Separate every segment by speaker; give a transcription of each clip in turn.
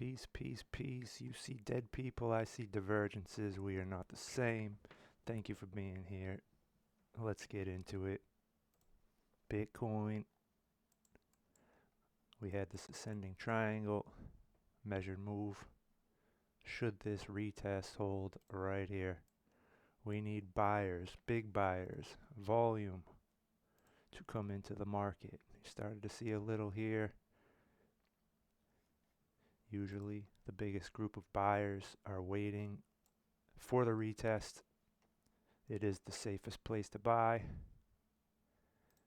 Speaker 1: Peace, peace, peace. You see dead people, I see divergences. We are not the same. Thank you for being here. Let's get into it. Bitcoin. We had this ascending triangle, measured move. Should this retest hold right here? We need buyers, big buyers, volume to come into the market. You started to see a little here. Usually the biggest group of buyers are waiting for the retest. It is the safest place to buy.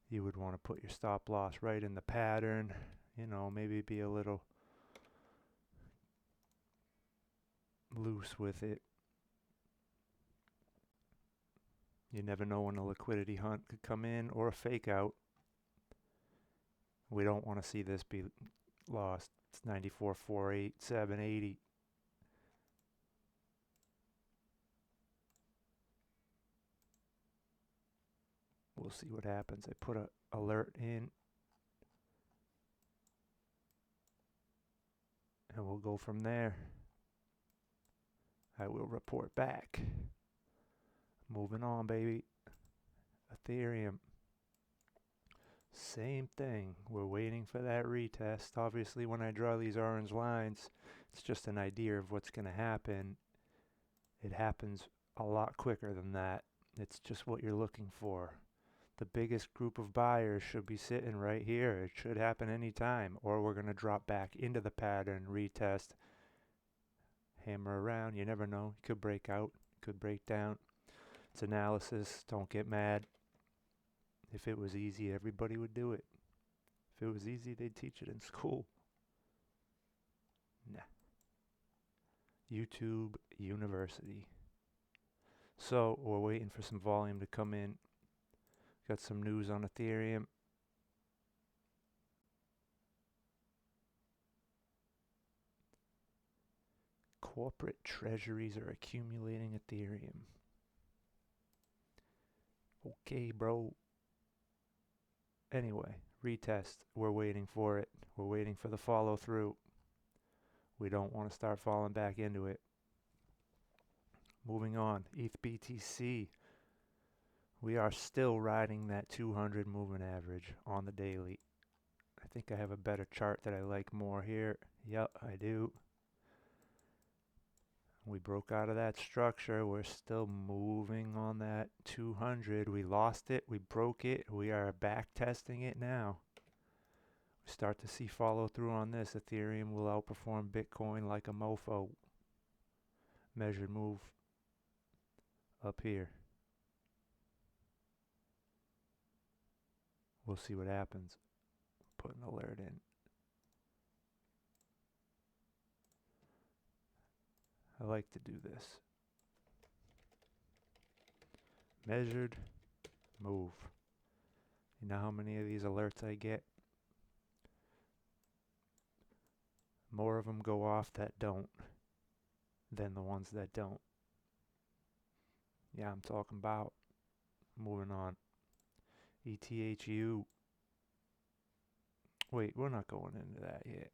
Speaker 1: You would want to put your stop loss right in the pattern. You know, maybe be a little loose with it. You never know when a liquidity hunt could come in or a fake out. We don't want to see this be lost. It's 94.48, 780. We'll see what happens. I put an alert in. And we'll go from there. I will report back. Moving on, baby. Ethereum. Same thing. We're waiting for that retest. Obviously, when I draw these orange lines, it's just an idea of what's going to happen. It happens a lot quicker than that. It's just what you're looking for. The biggest group of buyers should be sitting right here. It should happen anytime. Or we're going to drop back into the pattern, retest, hammer around. You never know. It could break out. It could break down. It's analysis. Don't get mad. If it was easy, everybody would do it. If it was easy, they'd teach it in school. Nah. YouTube University. So we're waiting for some volume to come in. Got some news on Ethereum. Corporate treasuries are accumulating Ethereum. Okay, bro. Anyway, retest. We're waiting for it. We're waiting for the follow through. We don't want to start falling back into it. Moving on. ETHBTC. We are still riding that 200 moving average on the daily. I think I have a better chart that I like more here. Yep, I do. We broke out of that structure. We're still moving on that 200. We lost it. We broke it. We are back testing it now. We start to see follow through on this. Ethereum will outperform Bitcoin like a mofo. Measured move up here. We'll see what happens. Put an alert in. I like to do this. Measured move. You know how many of these alerts I get? More of them go off that don't than the ones that don't. Yeah, I'm talking about. Moving on. ETHU. Wait, we're not going into that yet.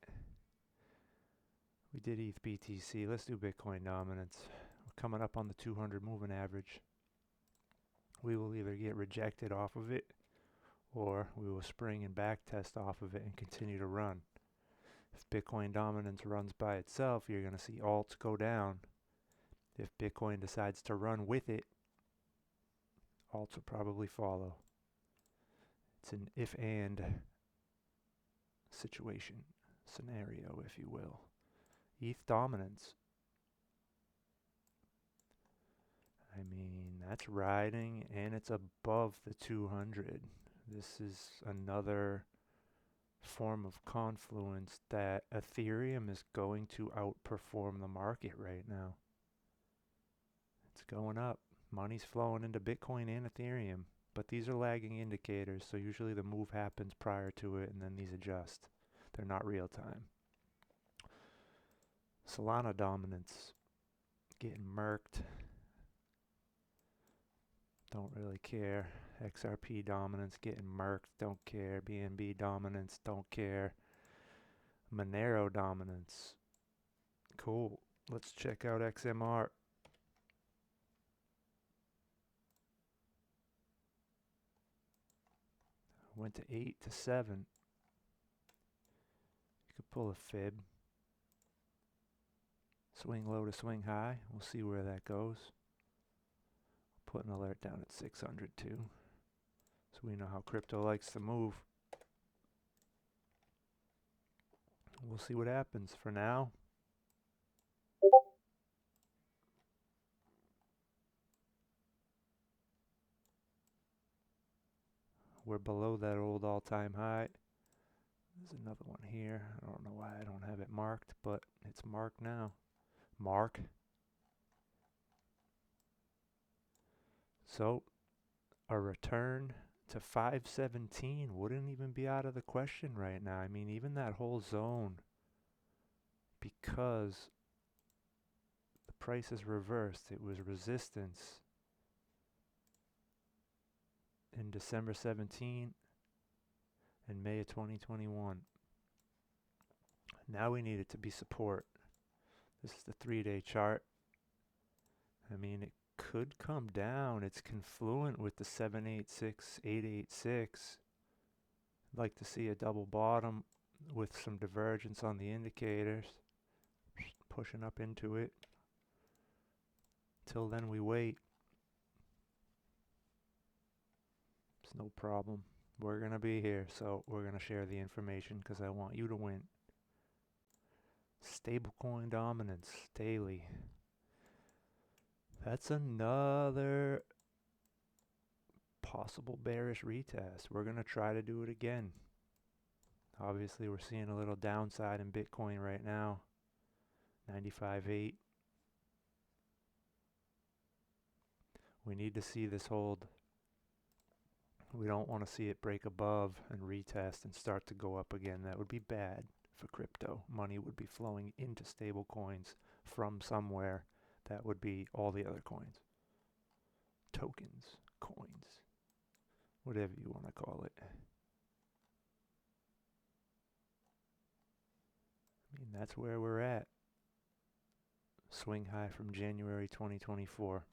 Speaker 1: We did ETHBTC. Let's do Bitcoin dominance. We're coming up on the 200 moving average. We will either get rejected off of it, or we will spring and back test off of it and continue to run. If Bitcoin dominance runs by itself, you're going to see alts go down. If Bitcoin decides to run with it, alts will probably follow. It's an if-and situation, scenario, if you will. ETH dominance. I mean, that's riding and it's above the 200. This is another form of confluence that Ethereum is going to outperform the market right now. It's going up. Money's flowing into Bitcoin and Ethereum, but these are lagging indicators, so usually the move happens prior to it and then these adjust. They're not real time. Solana dominance. Getting murked. Don't really care. XRP dominance getting murked. Don't care. BNB dominance. Don't care. Monero dominance. Cool. Let's check out XMR. Went to 8 to 7. You could pull a fib. Swing low to swing high. We'll see where that goes. Put an alert down at 600 too. So we know how crypto likes to move. We'll see what happens. For now, we're below that old all-time high. There's another one here. I don't know why I don't have it marked, but it's marked now. Mark. So a return to 517 wouldn't even be out of the question right now. I mean, even that whole zone, because the price is reversed, it was resistance in December 17 and May of 2021. Now we need it to be support. This is the 3-day chart. I mean, it could come down. It's confluent with the 786, 886. I'd like to see a double bottom with some divergence on the indicators. Pushing up into it. Till then we wait. It's no problem. We're going to be here, so we're going to share the information because I want you to win. Stablecoin dominance daily. That's another possible bearish retest. We're going to try to do it again. Obviously, we're seeing a little downside in Bitcoin right now. 95.8. We need to see this hold. We don't want to see it break above and retest and start to go up again. That would be bad for crypto. Money would be flowing into stable coins from somewhere. That would be all the other coins. Tokens, coins, whatever you want to call it. I mean, that's where we're at. Swing high from January 2024.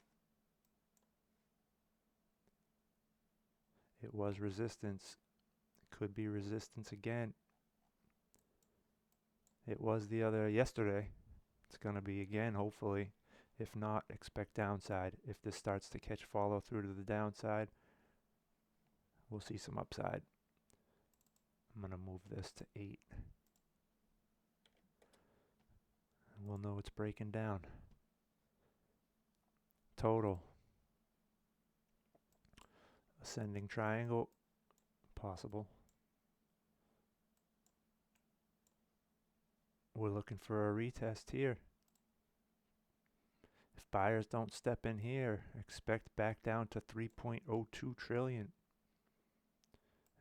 Speaker 1: It was resistance. It could be resistance again. It was the other yesterday. It's going to be again, hopefully. If not, expect downside. If this starts to catch follow through to the downside, we'll see some upside. I'm going to move this to 8. And we'll know it's breaking down. Total. Ascending triangle. Possible. We're looking for a retest here. If buyers don't step in here, expect back down to 3.02 trillion.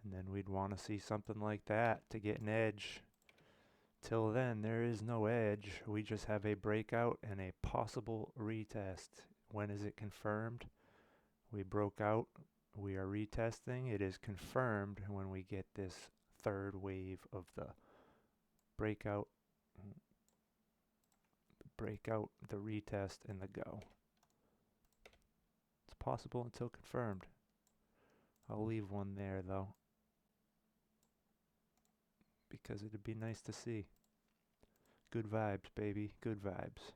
Speaker 1: And then we'd want to see something like that to get an edge. Till then, there is no edge. We just have a breakout and a possible retest. When is it confirmed? We broke out. We are retesting. It is confirmed when we get this third wave of the breakout, the retest, and the go. It's possible until confirmed. I'll leave one there though, because it'd be nice to see. Good vibes, baby. Good vibes.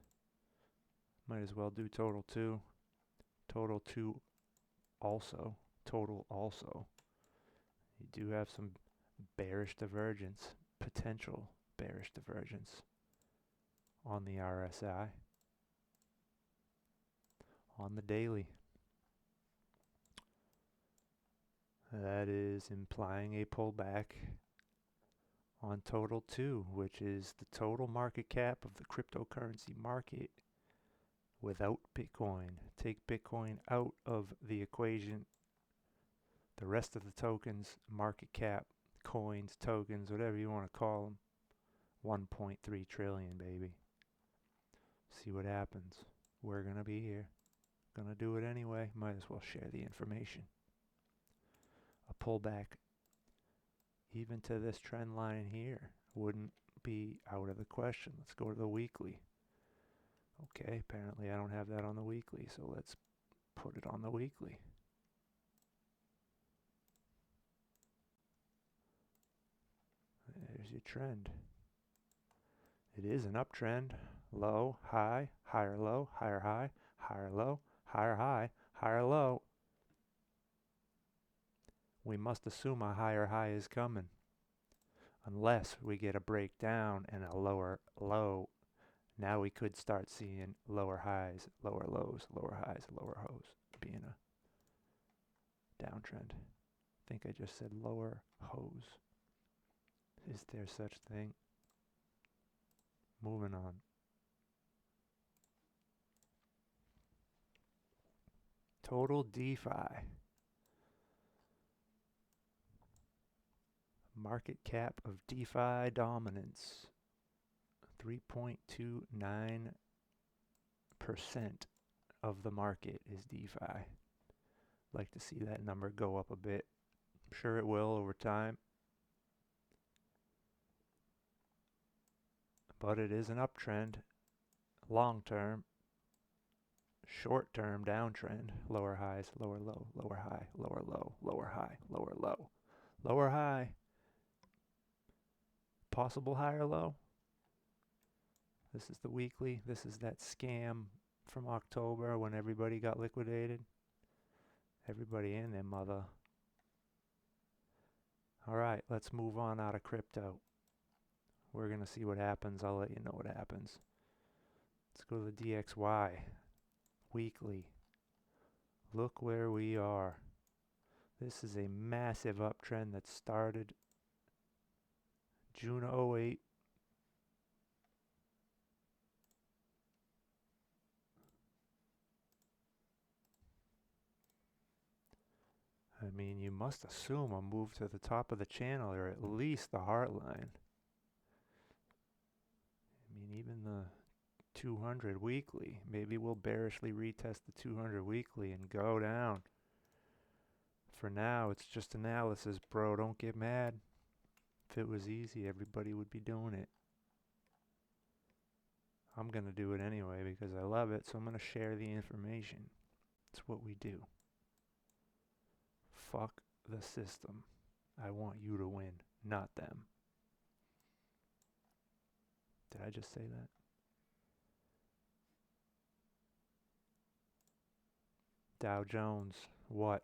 Speaker 1: Might as well do total 2. Total 2 also. Total also. You do have some bearish divergence, potential bearish divergence on the RSI, on the daily. That is implying a pullback on total 2, which is the total market cap of the cryptocurrency market without Bitcoin. Take Bitcoin out of the equation. The rest of the tokens, market cap, coins, tokens, whatever you want to call them, 1.3 trillion, baby. See what happens. We're going to be here. Going to do it anyway. Might as well share the information. A pullback even to this trend line here wouldn't be out of the question. Let's go to the weekly. Okay, apparently I don't have that on the weekly, so let's put it on the weekly. There's your trend. It is an uptrend. Low, high, higher low, higher high, higher low, higher high, higher low. We must assume a higher high is coming. Unless we get a breakdown and a lower low. Now we could start seeing lower highs, lower lows, lower highs, lower lows being a downtrend. I think I just said lower hose. Is there such thing? Moving on. Total DeFi. Market cap of DeFi dominance. 3.29% of the market is DeFi. Like to see that number go up a bit. I'm sure it will over time. But it is an uptrend. Long term. Short term downtrend. Lower highs, lower low, lower high, lower low, lower high, lower low. Lower high. Possible higher low. This is the weekly. This is that scam from October when everybody got liquidated. Everybody in their mother. Alright, let's move on out of crypto. We're going to see what happens. I'll let you know what happens. Let's go to the DXY. Weekly. Look where we are. This is a massive uptrend that started June 08. I mean, you must assume a move to the top of the channel, or at least the heart line. I mean, even the 200 weekly. Maybe we'll bearishly retest the 200 weekly and go down. For now, it's just analysis, bro. Don't get mad. If it was easy, everybody would be doing it. I'm going to do it anyway because I love it, so I'm going to share the information. It's what we do. Fuck the system. I want you to win, not them. Did I just say that? Dow Jones, what?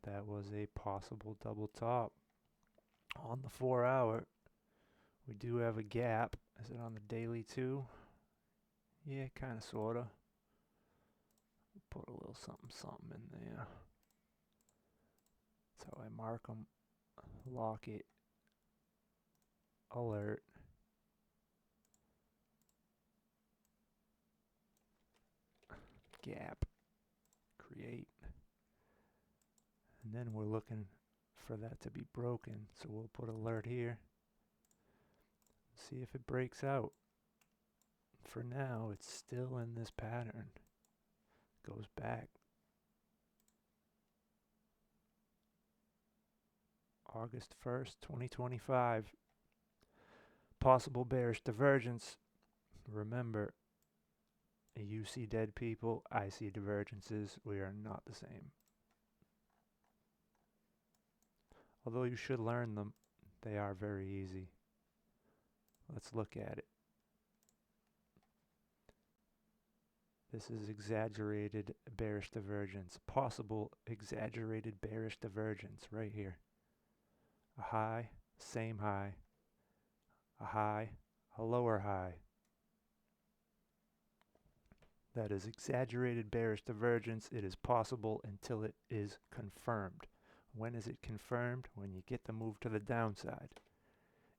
Speaker 1: That was a possible double top. On the 4 hour, we do have a gap. Is it on the daily too? Yeah, kind of, sort of. Put a little something, something in there. That's how I mark them. Lock it. Alert. Gap. Create. And then we're looking for that to be broken. So we'll put alert here. See if it breaks out. For now, it's still in this pattern. Goes back. August 1st, 2025. Possible bearish divergence. Remember, you see dead people, I see divergences. We are not the same. Although you should learn them, they are very easy. Let's look at it. This is exaggerated bearish divergence. Possible exaggerated bearish divergence right here. A high, same high. A high, a lower high. That is exaggerated bearish divergence. It is possible until it is confirmed. When is it confirmed? When you get the move to the downside.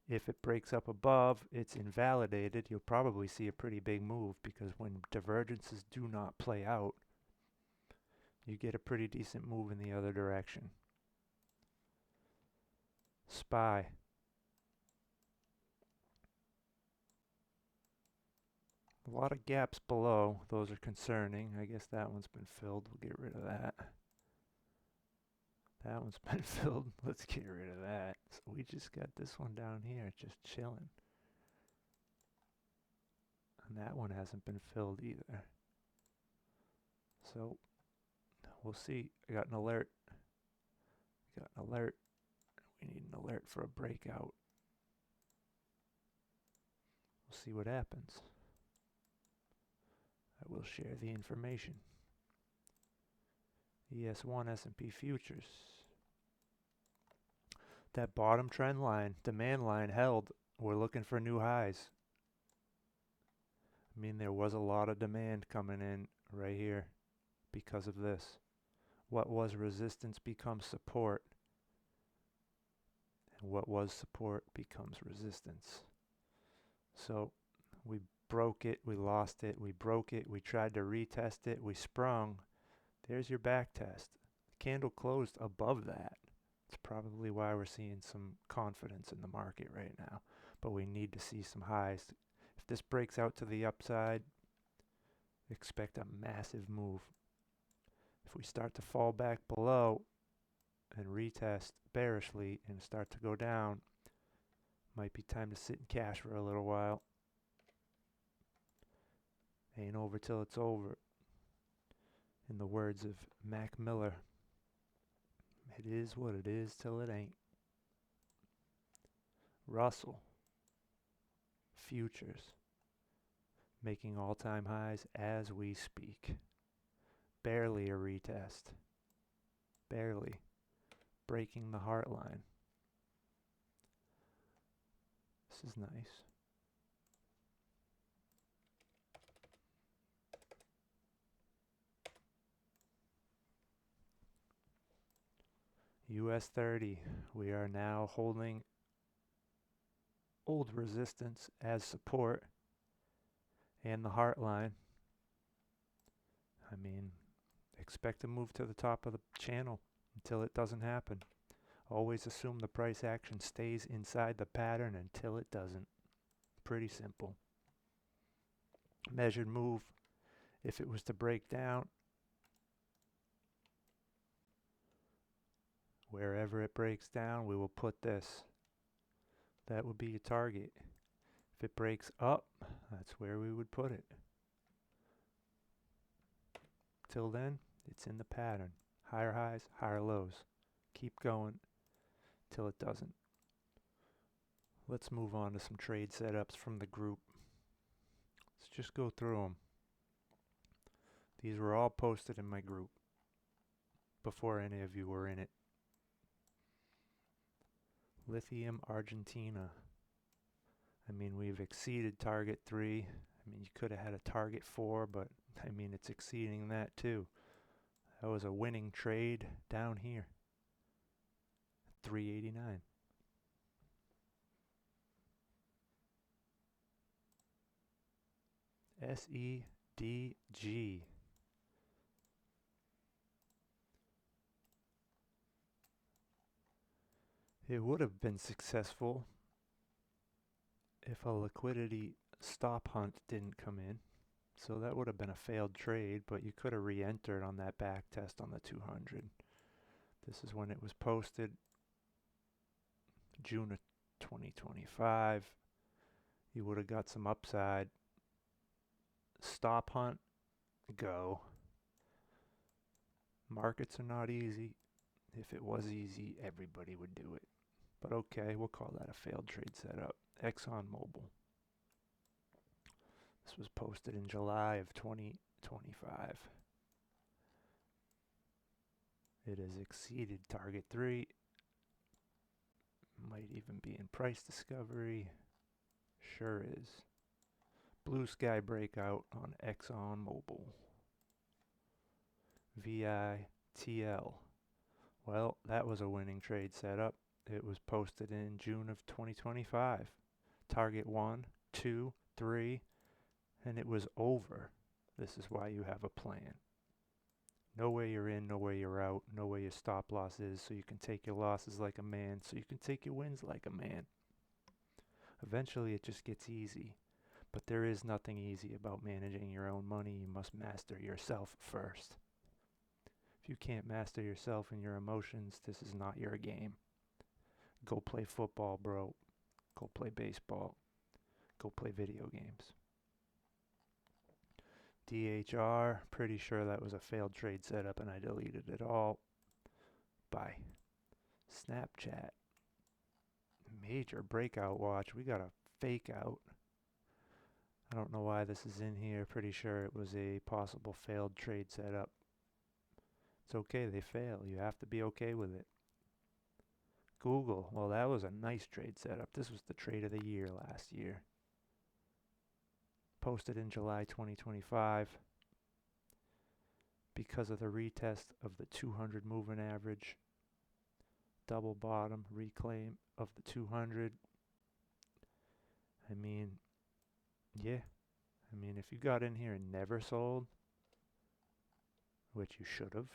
Speaker 1: If it breaks up above, it's invalidated. You'll probably see a pretty big move because when divergences do not play out, you get a pretty decent move in the other direction. SPY. A lot of gaps below. Those are concerning. I guess that one's been filled. We'll get rid of that. That one's been filled. Let's get rid of that. So we just got this one down here just chilling. And that one hasn't been filled either. So we'll see. I got an alert. Got an alert. We need an alert for a breakout. We'll see what happens. I will share the information. ES1 S&P futures. That bottom trend line, demand line held. We're looking for new highs. I mean, there was a lot of demand coming in right here because of this. What was resistance becomes support. And what was support becomes resistance. So we broke it, we lost it, we broke it, we tried to retest it, we sprung. There's your back test. The candle closed above that. It's probably why we're seeing some confidence in the market right now. But we need to see some highs. If this breaks out to the upside, expect a massive move. If we start to fall back below and retest bearishly and start to go down, might be time to sit in cash for a little while. Ain't over till it's over. In the words of Mac Miller, it is what it is till it ain't. Russell futures making all-time highs as we speak. Barely a retest. Barely breaking the heart line. This is nice. US 30, we are now holding old resistance as support and the heart line. I mean, expect to move to the top of the channel until it doesn't happen. Always assume the price action stays inside the pattern until it doesn't. Pretty simple. Measured move, if it was to break down, wherever it breaks down, we will put this. That would be a target. If it breaks up, that's where we would put it. Till then, it's in the pattern. Higher highs, higher lows. Keep going till it doesn't. Let's move on to some trade setups from the group. Let's just go through them. These were all posted in my group before any of you were in it. Lithium Argentina. I mean, we've exceeded target 3. I mean, you could have had a target 4, but I mean, it's exceeding that too. That was a winning trade down here. 389. SEDG. It would have been successful if a liquidity stop hunt didn't come in. So that would have been a failed trade, but you could have re-entered on that back test on the 200. This is when it was posted, June of 2025. You would have got some upside. Stop hunt, go. Markets are not easy. If it was easy, everybody would do it. But okay, we'll call that a failed trade setup. ExxonMobil. This was posted in July of 2025. It has exceeded target 3. Might even be in price discovery. Sure is. Blue sky breakout on ExxonMobil. VITL. Well, that was a winning trade setup. It was posted in June of 2025. Target 1, 2, 3, and it was over. This is why you have a plan. Know where you're in, know where you're out, know where your stop loss is, so you can take your losses like a man, so you can take your wins like a man. Eventually it just gets easy. But there is nothing easy about managing your own money. You must master yourself first. If you can't master yourself and your emotions, this is not your game. Go play football, bro. Go play baseball. Go play video games. DHR, pretty sure that was a failed trade setup and I deleted it all. Bye. Snapchat. Major breakout watch. We got a fake out. I don't know why this is in here. Pretty sure it was a possible failed trade setup. It's okay, they fail. You have to be okay with it. Google. Well, that was a nice trade setup. This was the trade of the year last year. Posted in July 2025. Because of the retest of the 200 moving average. Double bottom, reclaim of the 200. I mean, yeah. I mean, if you got in here and never sold, which you should have,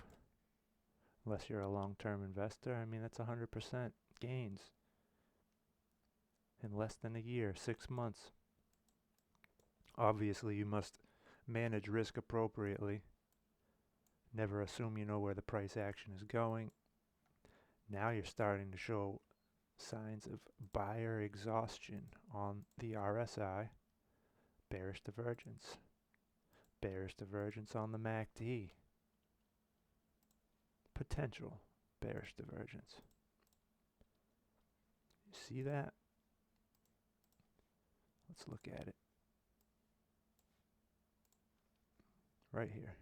Speaker 1: unless you're a long-term investor, I mean, that's 100% gains in less than a year, 6 months. Obviously, you must manage risk appropriately. Never assume you know where the price action is going. Now you're starting to show signs of buyer exhaustion on the RSI. Bearish divergence. Bearish divergence on the MACD. Potential bearish divergence. You see that? Let's look at it. Right here.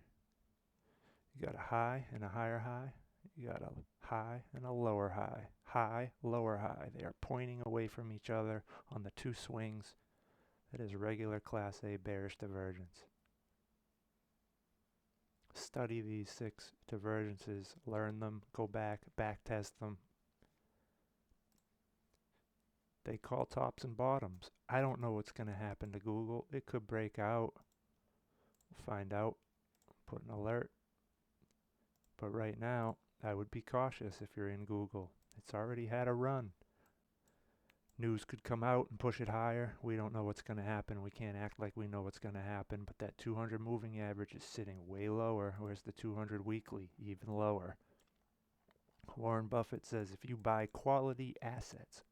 Speaker 1: You got a high and a higher high. You got a high and a lower high. High, lower high. They are pointing away from each other on the two swings. That is regular Class A bearish divergence. Study these 6 divergences. Learn them. Go back. Back test them. They call tops and bottoms. I don't know what's going to happen to Google. It could break out. We'll find out. Put an alert. But right now, I would be cautious if you're in Google. It's already had a run. News could come out and push it higher. We don't know what's going to happen. We can't act like we know what's going to happen. But that 200 moving average is sitting way lower. Where's the 200 weekly? Even lower. Warren Buffett says if you buy quality assets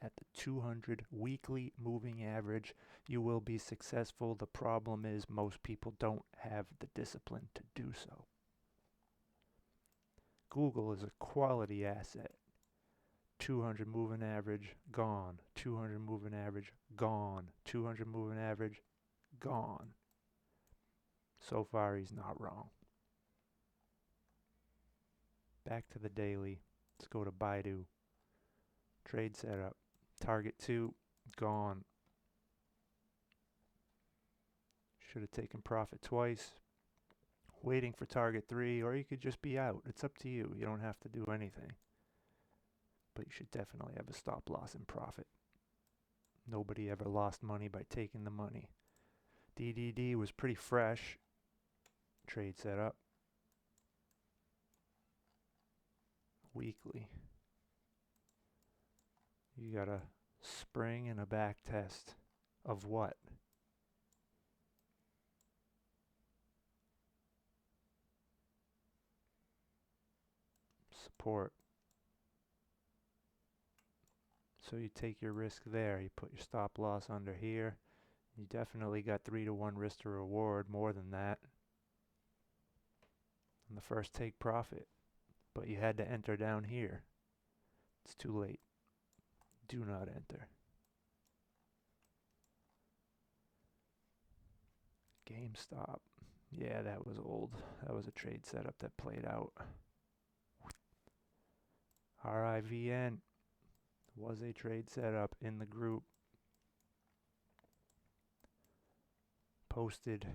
Speaker 1: at the 200 weekly moving average, you will be successful. The problem is most people don't have the discipline to do so. Google is a quality asset. 200 moving average, gone. 200 moving average, gone. 200 moving average, gone. So far, he's not wrong. Back to the daily. Let's go to BIDU. Trade setup. Target 2, gone. Should have taken profit twice. Waiting for target 3, or you could just be out. It's up to you. You don't have to do anything. But you should definitely have a stop loss in profit. Nobody ever lost money by taking the money. DDD was pretty fresh. Trade setup. Weekly. You got a spring and a back test of what? Support. So you take your risk there. You put your stop loss under here. You definitely got 3-to-1 risk to reward, more than that. On the first take profit. But you had to enter down here. It's too late. Do not enter. GameStop. Yeah, that was old. That was a trade setup that played out. RIVN was a trade setup in the group. Posted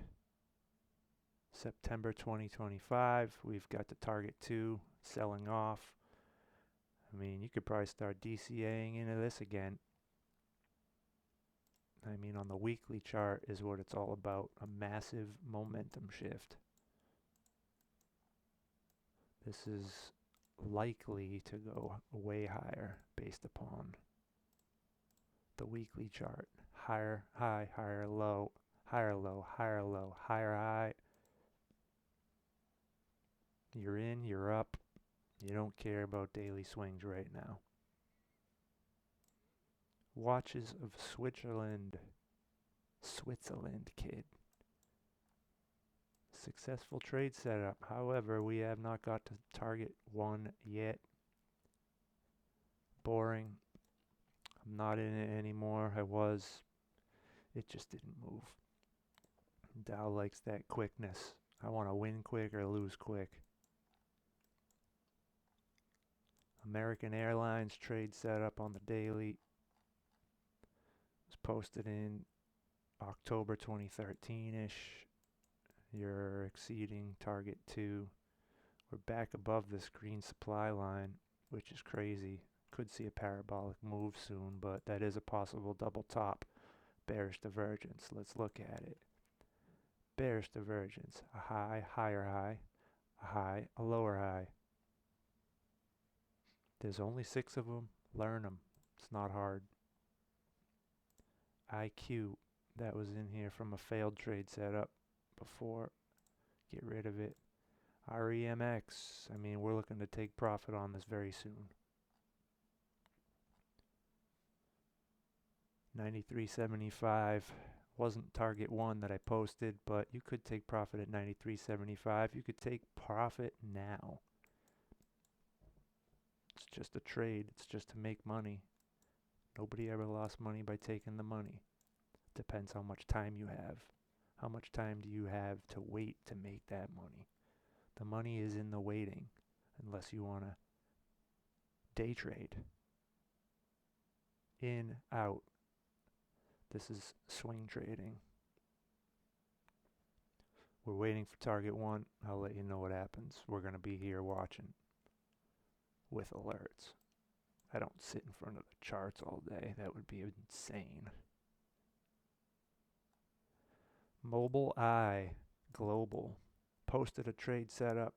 Speaker 1: September 2025. We've got the target 2 selling off. I mean, you could probably start DCAing into this again. I mean, on the weekly chart is what it's all about. A massive momentum shift. This is likely to go way higher based upon the weekly chart. Higher high, higher low, higher low, higher low, higher high. You're in, you're up. You don't care about daily swings right now. Watches of Switzerland. Switzerland, kid. Successful trade setup. However, we have not got to target 1 yet. Boring. I'm not in it anymore. I was. It just didn't move. Dow likes that quickness. I want to win quick or lose quick. American Airlines trade setup on the daily. Was posted in October 2013-ish. You're exceeding target 2. We're back above this green supply line, which is crazy. Could see a parabolic move soon, but that is a possible double top. Bearish divergence. Let's look at it. Bearish divergence. A high, higher high. A high, a lower high. There's only 6 of them. Learn them. It's not hard. IQ. That was in here from a failed trade setup before. Get rid of it. REMX. I mean, we're looking to take profit on this very soon. 93.75 wasn't target 1 that I posted, but you could take profit at 93.75. You could take profit now. It's just a trade. It's just to make money. Nobody ever lost money by taking the money. Depends how much time you have. How much time do you have to wait to make that money? The money is in the waiting, unless you want to day trade. In, out. This is swing trading. We're waiting for target 1. I'll let you know what happens. We're going to be here watching with alerts. I don't sit in front of the charts all day. That would be insane. MobileEye Global posted a trade setup.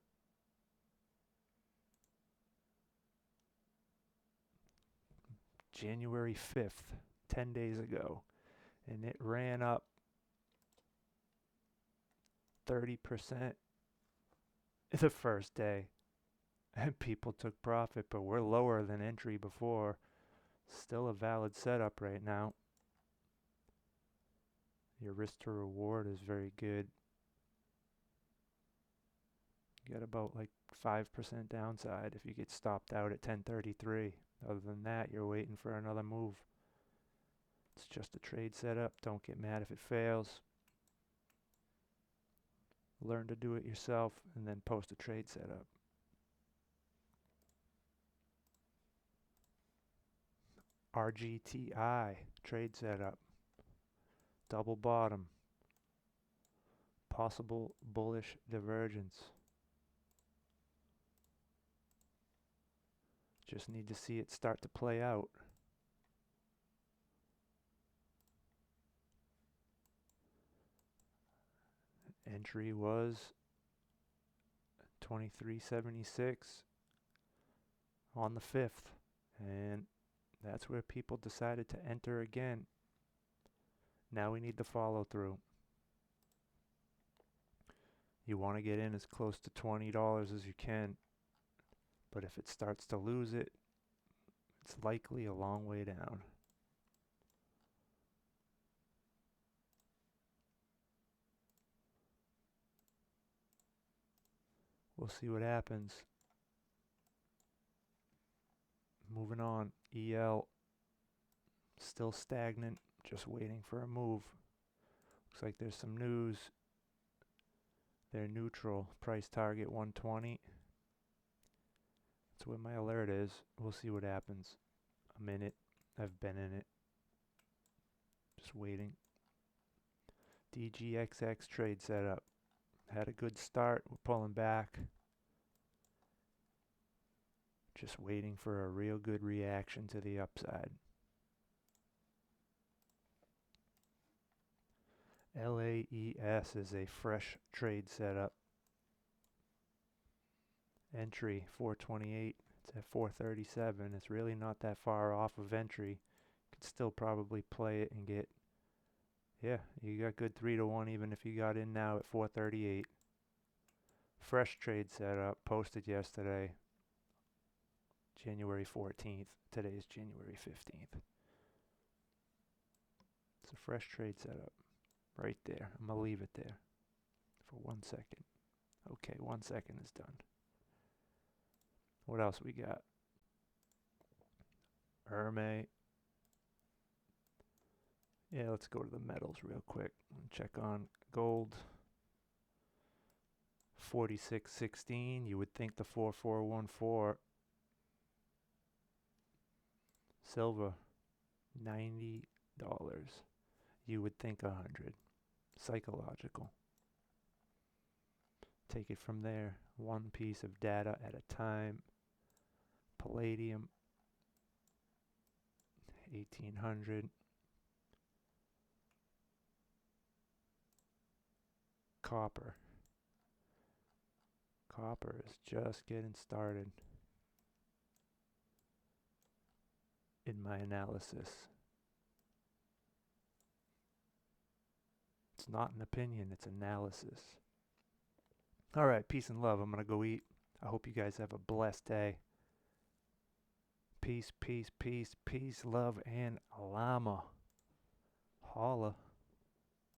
Speaker 1: January 5th, 10 days ago. And it ran up 30% the first day. And people took profit, but we're lower than entry before. Still a valid setup right now. Your risk to reward is very good. You got about like 5% downside if you get stopped out at 1033. Other than that, you're waiting for another move. It's just a trade setup. Don't get mad if it fails. Learn to do it yourself and then post a trade setup. RGTI trade setup. Double bottom. Possible bullish divergence. Just need to see it start to play out. Entry was 23.76 on the 5th, and that's where people decided to enter again. Now we need the follow through. You want to get in as close to $20 as you can, but if it starts to lose it, it's likely a long way down. We'll see what happens. Moving on. EL still stagnant, just waiting for a move. Looks like there's some news. They're neutral. Price target 120. That's where my alert is. We'll see what happens. I'm in it. I've been in it. Just waiting. DGXX trade setup. Had a good start. We're pulling back. Just waiting for a real good reaction to the upside. LAES is a fresh trade setup. Entry 428. It's at 437. It's really not that far off of entry. Could still probably play it and get, yeah, you got good 3 to 1 even if you got in now at 438. Fresh trade setup posted yesterday, January 14th. Today is January 15th. It's a fresh trade setup right there. I'm going to leave it there for 1 second. Okay, 1 second is done. What else we got? RMA. Yeah, let's go to the metals real quick and check on gold. 46.16. You would think the 4414. Silver, $90. You would think 100. Psychological. Take it from there. One piece of data at a time. Palladium, 1800. Copper. Copper is just getting started in my analysis. It's not an opinion, it's analysis. All right, peace and love. I'm going to go eat. I hope you guys have a blessed day. Peace, peace, peace, peace, love, and Alama. Holla.